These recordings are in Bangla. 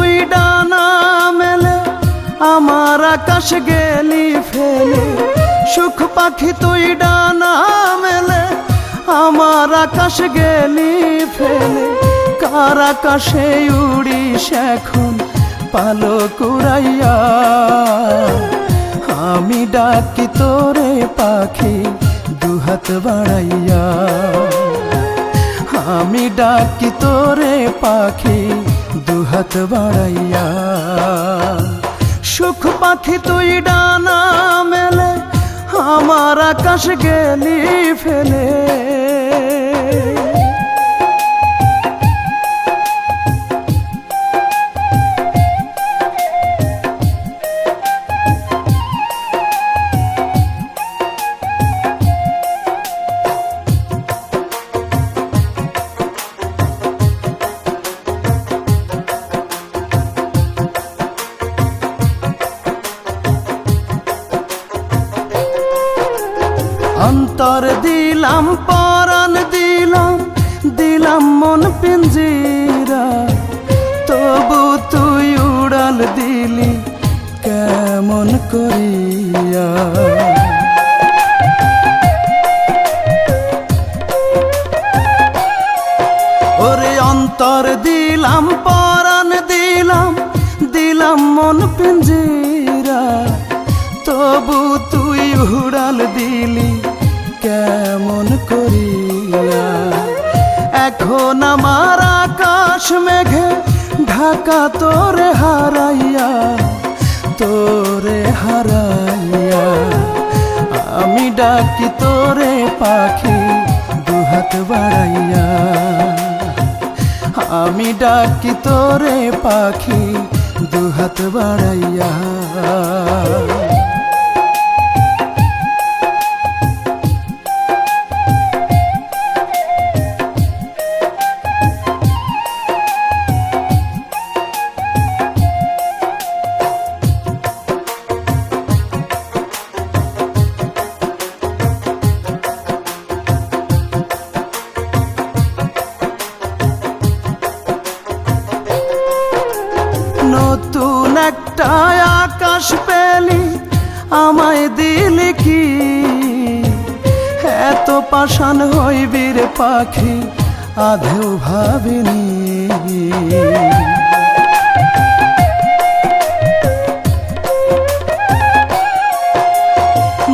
তুই ডানা মেলে আমার আকাশ গেলি ফেলে। সুখ পাখি তুই ডানা মেলে আমার আকাশ গেলি ফেলে। কার আকাশে উড়িস এখন পালক উড়াইয়া, আমি ডাকি তোরে পাখি দুহাত বাড়াইয়া। আমি ডাকি তোরে পাখি দুহাত বাড়াইয়া। সুখ পাখি তুই ডানা মেলে আমার আকাশ গেলি ফেলে। অন্তর দিলাম পরাণ দিলাম, দিলাম মন পিঞ্জিরা, তবু তুই উড়াল দিলি কেমন করিয়া। ওরে অন্তর দিলাম পরাণ দিলাম, দিলাম মন পিঞ্জিরা, তবু তুই উড়াল দিলি কেমন করিয়া। এখন আমার আকাশ মেঘে ঢাকা তোরে হারাইয়া, তোরে হারাইয়া। আমি ডাকি তোরে পাখি দুহাত বাড়াইয়া, আমি ডাকি তোরে পাখি দুহাত বাড়াইয়া। নতুন একটা আকাশ পেলি আমায় দিলি কি, এত পাষাণ হইবি রে পাখি আধেও ভাবিনি।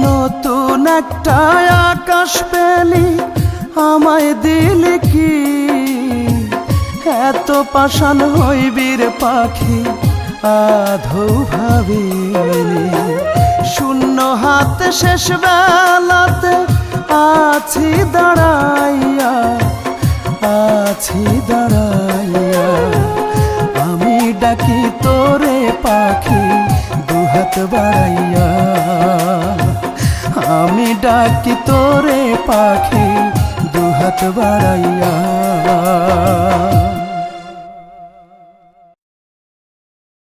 নতুন একটা আকাশ পেলি আমায় দিলি কি, এত পাষাণ হইবি রে পাখি আধৌ ভাবিনি। শূন্য হাতে শেষ বেলাতে আছি দাঁড়াইয়া, আছি দাঁড়াইয়া। আমি ডাকি তোরে পাখি দুহাত বাড়াইয়া, আমি ডাকি তোরে পাখি দুহাত বাড়াইয়া।